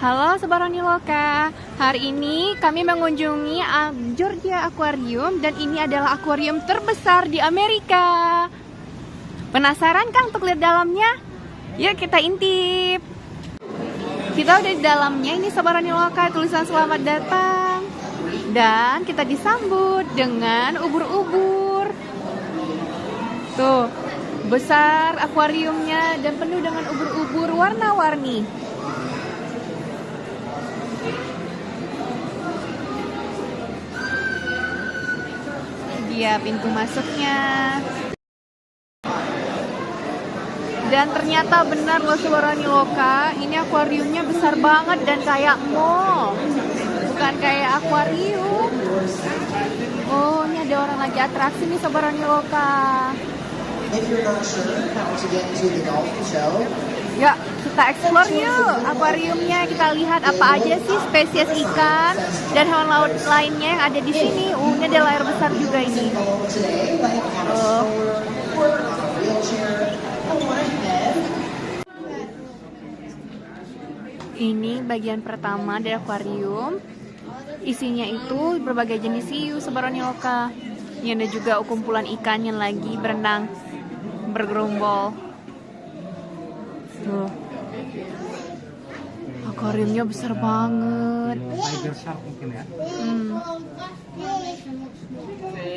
Halo Sobat Loka, hari ini kami mengunjungi Georgia Aquarium dan ini adalah akuarium terbesar di Amerika. Penasaran kan untuk lihat dalamnya? Yuk kita intip. Kita udah di dalamnya, ini Sobat Loka, tulisan selamat datang. Dan kita disambut dengan ubur-ubur. Tuh, besar akuariumnya dan penuh dengan ubur-ubur warna-warni. Dia pintu masuknya. Dan ternyata benar loh Sobat Loka, ini akuariumnya besar banget dan kayak mall. Bukan kayak akuarium. Oh, ini ada orang lagi atraksi nih Sobat Loka. Ya, kita explore yuk akuariumnya, kita lihat apa aja sih spesies ikan dan hewan laut lainnya yang ada di sini. Ini ada layar besar juga ini. Oh. Ini bagian pertama dari akuarium. Isinya itu berbagai jenis hiu Sobat Loka. Ini ada juga kumpulan ikan yang lagi berenang bergerombol. Tuh. Akuariumnya besar banget. Tiger shark mungkin ya.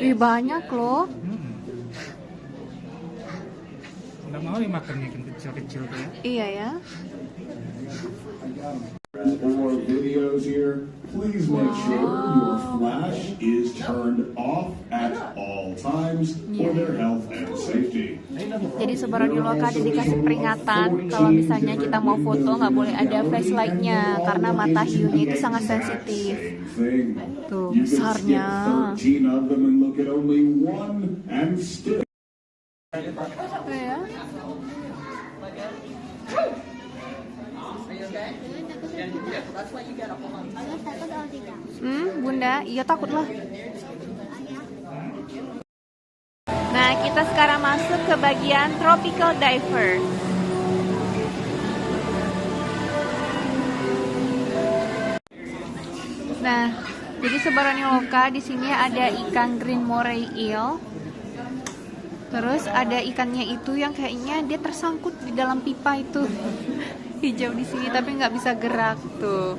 Wih, banyak loh. Nggak mau dimakan ikan kecil-kecil tuh ya. Iya ya. Or videos here, please make sure your flash is turned off at all times for their health and safety. Jadi Sobat Loka ada dikasih peringatan kalau misalnya kita mau foto nggak boleh ada flashlightnya karena mata hiunya itu sangat sensitif. Tuh besarnya. Ya. Bunda, iya takut lah. Nah, kita sekarang masuk ke bagian tropical diver. Nah, jadi Sobat Loka di sini ada ikan green moray eel. Terus ada ikannya itu yang kayaknya dia tersangkut di dalam pipa itu. Hijau di sini tapi nggak bisa gerak tuh.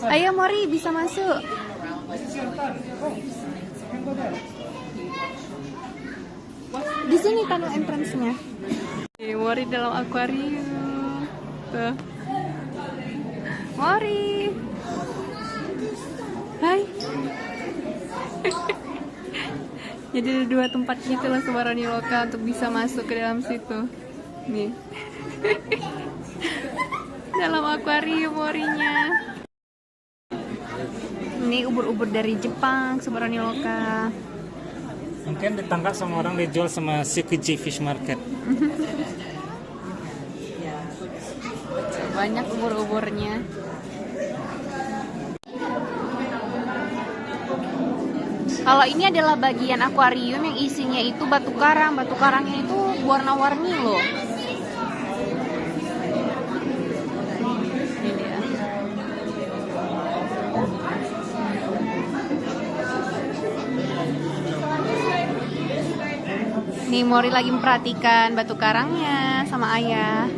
Ayo Mori, bisa masuk. Di sini tunnel entrance-nya. Mori dalam akuarium. Tuh. Mori. Hai. Jadi ada dua tempat gitu lah Sobat Loka untuk bisa masuk ke dalam situ. Nih. Dalam akuarium Morinya. Ini ubur-ubur dari Jepang Sobat Loka. Mungkin ditangkap sama orang dijual sama Tsukiji Fish Market. Banyak ubur-uburnya. Kalau ini adalah bagian akuarium yang isinya itu batu karang. Batu karangnya itu warna-warni loh. Ini dia. Nih Mori lagi memperhatikan batu karangnya sama ayah.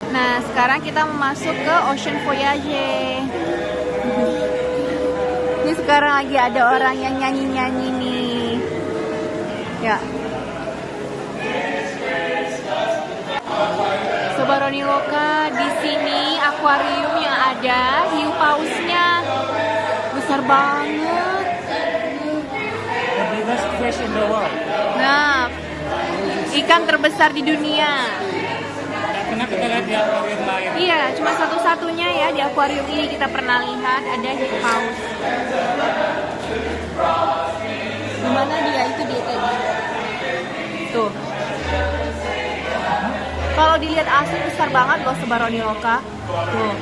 Nah, sekarang kita masuk ke Ocean Voyage. Ini sekarang lagi ada orang yang nyanyi-nyanyi nih. Ya. Sobat Loka, di sini akuarium yang ada hiu pausnya besar banget. The biggest fish in the world. Nah, ikan terbesar di dunia. Pernah kita lihat di akuarium lain. Iya, cuma satu-satunya ya di akuarium ini kita pernah lihat ada hiu paus. Gimana dia itu dia tadi? Tuh. Kalau dilihat asli besar banget loh Sobat Loka. Tuh.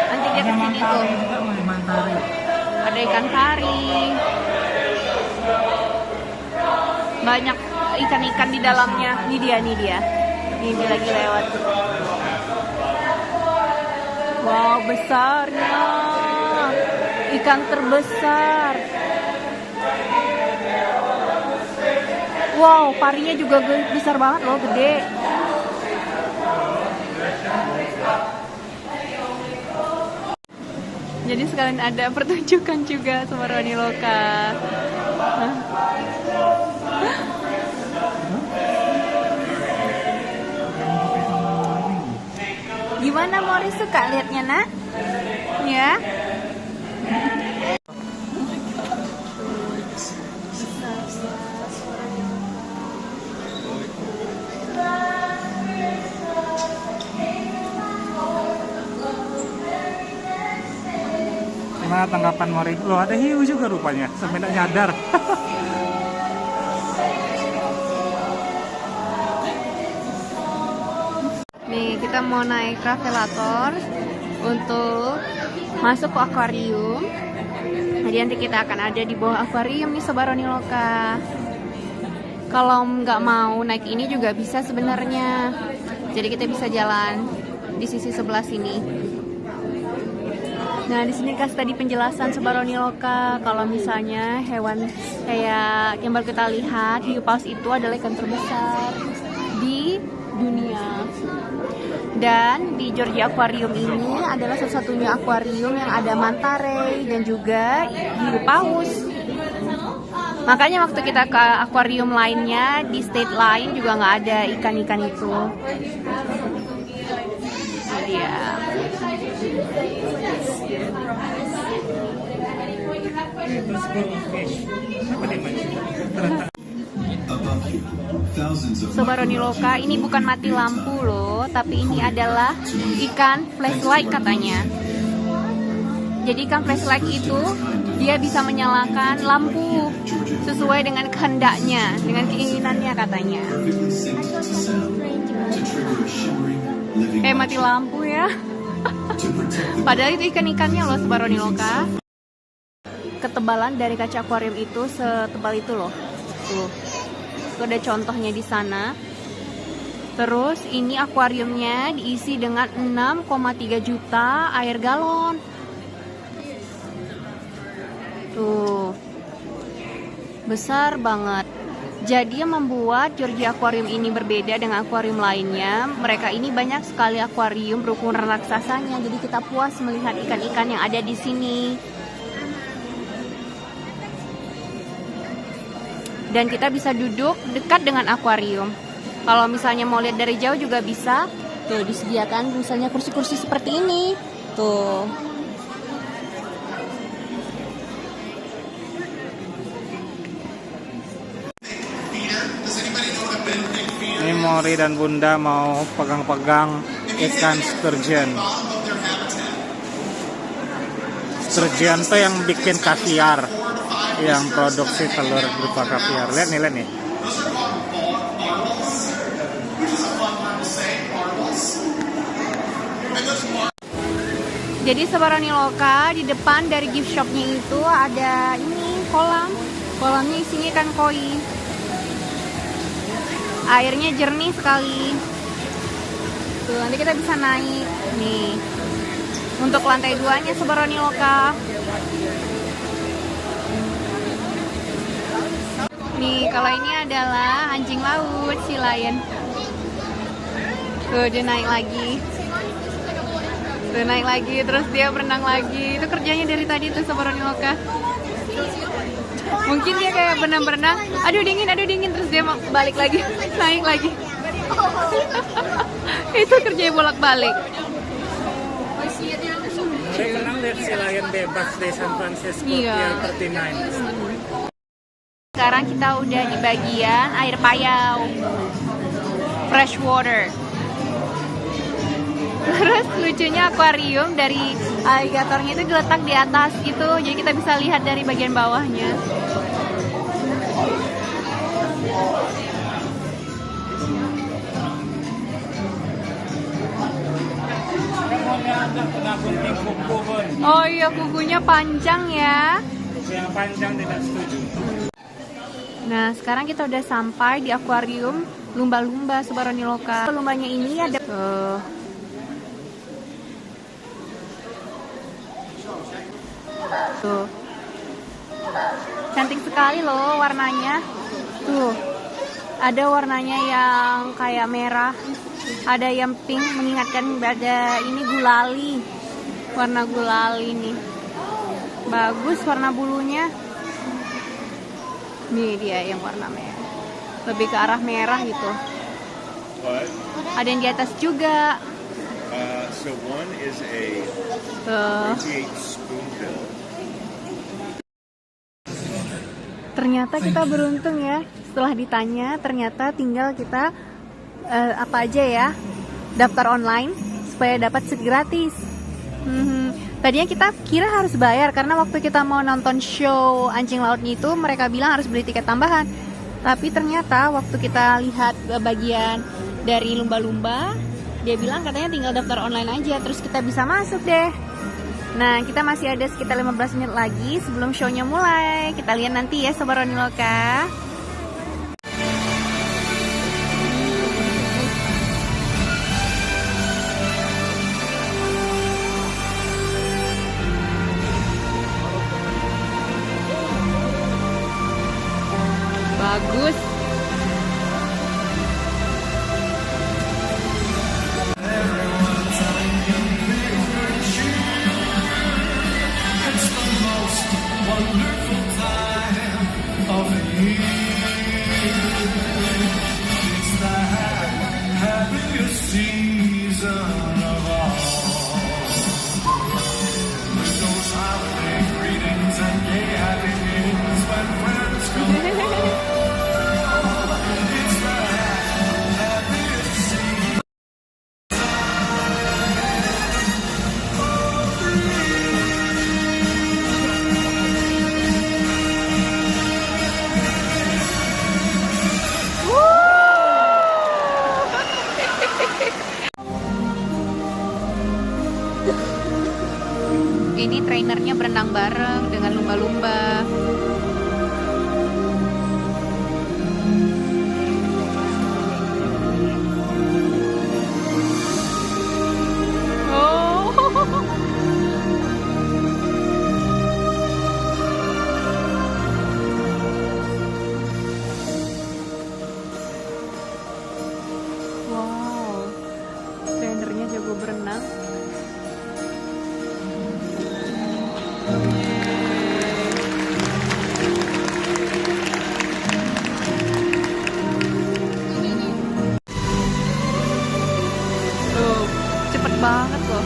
Nanti dia kesini tuh. Ada ikan pari. banyak ikan-ikan di dalamnya. Ini dia. Ini lagi lewat. Wow, besarnya. Ikan terbesar. Wow, parinya juga besar banget loh, gede. Jadi sekalian ada pertunjukan juga sama Roni Loka. Gimana Mori, suka liatnya nak? Ya. Gimana tanggapan Mori? Loh, ada hiu juga rupanya, sampai tidak nyadar. Nih, kita mau naik travelator untuk masuk ke akuarium. Jadi nanti kita akan ada di bawah akuarium nih Sobat Roni Loka. Kalau nggak mau naik ini juga bisa sebenarnya. Jadi kita bisa jalan di sisi sebelah sini. Nah, di sini kasih tadi penjelasan Sobat Roni Loka kalau misalnya hewan kayak yang baru kita lihat, hiu paus itu adalah ikan terbesar di dunia. Dan di Georgia Aquarium ini adalah satu-satunya akuarium yang ada manta ray dan juga hiu paus. Makanya waktu kita ke akuarium lainnya di state lain juga nggak ada ikan-ikan itu. Ini dia. Sobat Roni Loka, ini bukan mati lampu loh, tapi ini adalah ikan flashlight katanya. Jadi ikan flashlight itu dia bisa menyalakan lampu sesuai dengan kehendaknya, dengan keinginannya katanya. Mati lampu ya. Padahal itu ikan-ikannya loh Sobat Roni Loka. Ketebalan dari kaca akuarium itu setebal itu loh. Tuh. Itu ada contohnya di sana. Terus ini akuariumnya diisi dengan 6,3 juta air galon. Tuh. Besar banget. Jadi yang membuat Georgia Aquarium ini berbeda dengan akuarium lainnya, mereka ini banyak sekali akuarium berukuran raksasanya. Jadi kita puas melihat ikan-ikan yang ada di sini. Dan kita bisa duduk dekat dengan akuarium. Kalau misalnya mau lihat dari jauh juga bisa. Tuh disediakan misalnya kursi-kursi seperti ini. Tuh. Ini Mori dan Bunda mau pegang-pegang ikan sturgeon. Sturgeon tuh yang bikin kaviar, yang produksi telur berupa kaviar. Lihat nih. Jadi Sobat Roni Loka, di depan dari gift shopnya itu ada ini kolam. Kolamnya isinya ikan koi. Airnya jernih sekali. Tuh, nanti kita bisa naik nih. Untuk lantai 2-nya Sobat Roni Loka. Nih, kalau ini adalah anjing laut, si lion. Tuh, dia naik lagi. Tuh, naik lagi, terus dia berenang lagi. Itu kerjanya dari tadi tuh Sobat Roni Loka. Mungkin dia kayak berenang-berenang, aduh dingin, terus dia balik lagi, naik lagi. Itu kerjanya bolak-balik. Saya pernah lihat si lion bebas di San Francisco, Pier 39. Sekarang kita udah di bagian air payau, fresh water. Terus lucunya akuarium dari aligatornya itu diletak di atas gitu, jadi kita bisa lihat dari bagian bawahnya. Oh iya, kukunya panjang ya. Kuku yang panjang tidak setuju. Nah, sekarang kita udah sampai di akuarium lumba-lumba Subarani Loka. Lumbanya ini ada tuh. Cantik sekali loh warnanya. Tuh. Ada warnanya yang kayak merah, ada yang pink mengingatkan ada ini gulali. Warna gulali nih. Bagus warna bulunya. Nih dia yang warna merah. Lebih ke arah merah gitu. Ada yang di atas juga. So one is a Tuh. 38 spoonbill. Ternyata kita beruntung ya. Setelah ditanya, ternyata tinggal kita apa aja ya, daftar online supaya dapat seat gratis. Tadinya kita kira harus bayar karena waktu kita mau nonton show anjing lautnya itu mereka bilang harus beli tiket tambahan. Tapi ternyata waktu kita lihat bagian dari lumba-lumba, dia bilang katanya tinggal daftar online aja, terus kita bisa masuk deh. Nah, kita masih ada sekitar 15 menit lagi sebelum show-nya mulai. Kita lihat nanti ya Sobat Roni Loka. Bagus. Ini trainernya berenang bareng dengan lumba-lumba. Wow, trainernya jago berenang. Tuh, cepet banget loh.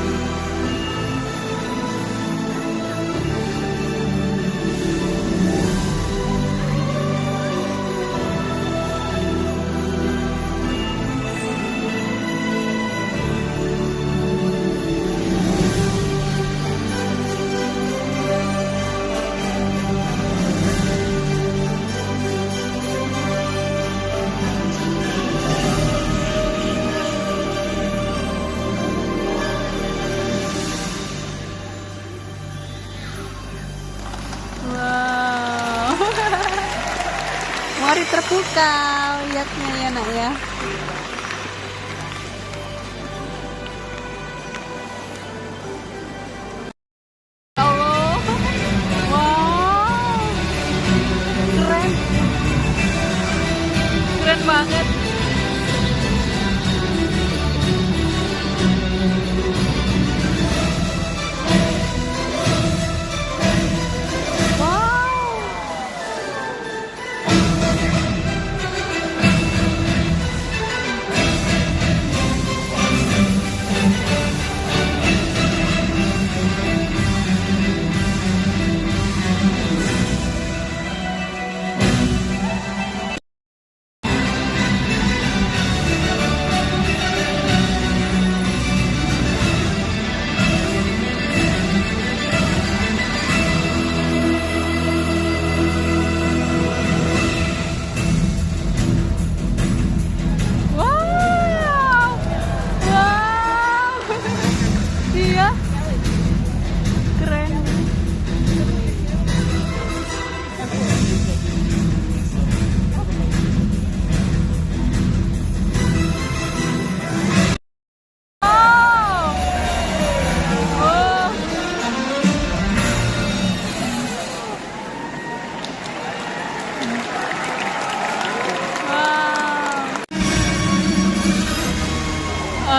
Wow. Mari terpukau lihatnya ya nak ya. Allah. Wow. Keren. Keren banget.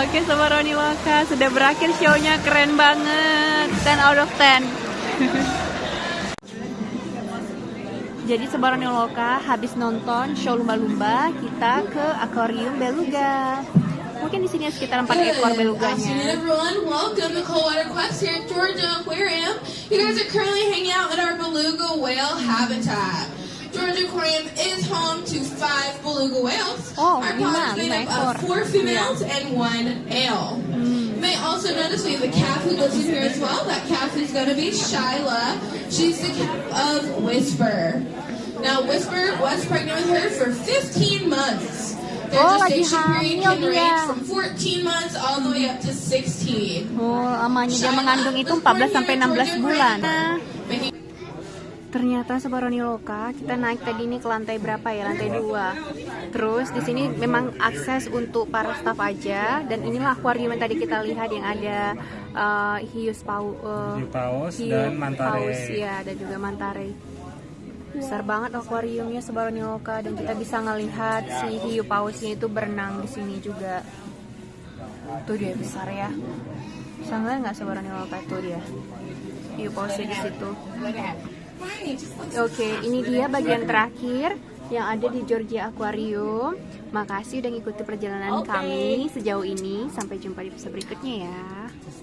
Oke, Sobat Roni Loka, sudah berakhir show-nya, keren banget, 10 out of 10. Jadi Sobat Roni Loka, habis nonton show lumba-lumba, kita ke akuarium beluga. Mungkin di sini sekitar 4 ekor beluganya. Afternoon, everyone. Welcome to Coldwater Quest here at Georgia Aquarium. You guys are currently hanging out in our beluga whale habitat. Georgia Aquarium is home to 5 beluga whales. Oh, our pod is made up of 4 females and 1 male. You may also notice we have a calf who lives in here as well. That calf is going to be Shyla. She's the calf of Whisper. Now, Whisper was pregnant with her for 15 months. Their gestation period can range from 14 months all the way up to 16. Oh, lamanya dia mengandung itu 14 sampai 16 bulan. Ternyata Sobat Roni Loka, kita naik tadi ini ke lantai berapa ya? Lantai 2. Terus di sini memang akses untuk para staf aja, dan inilah akuarium yang tadi kita lihat yang ada hiu paus dan mantare. Ya, dan juga mantare. Besar banget akuariumnya Sobat Roni Loka, dan kita bisa ngelihat si hiu pausnya itu berenang di sini juga. Tuh dia besar ya. Bisa ngeliat nggak Sobat Roni Loka? Tuh dia hiu pausnya di situ. Oke, ini dia bagian terakhir yang ada di Georgia Aquarium. Makasih udah ngikuti perjalanan kami sejauh ini. Sampai jumpa di episode berikutnya ya.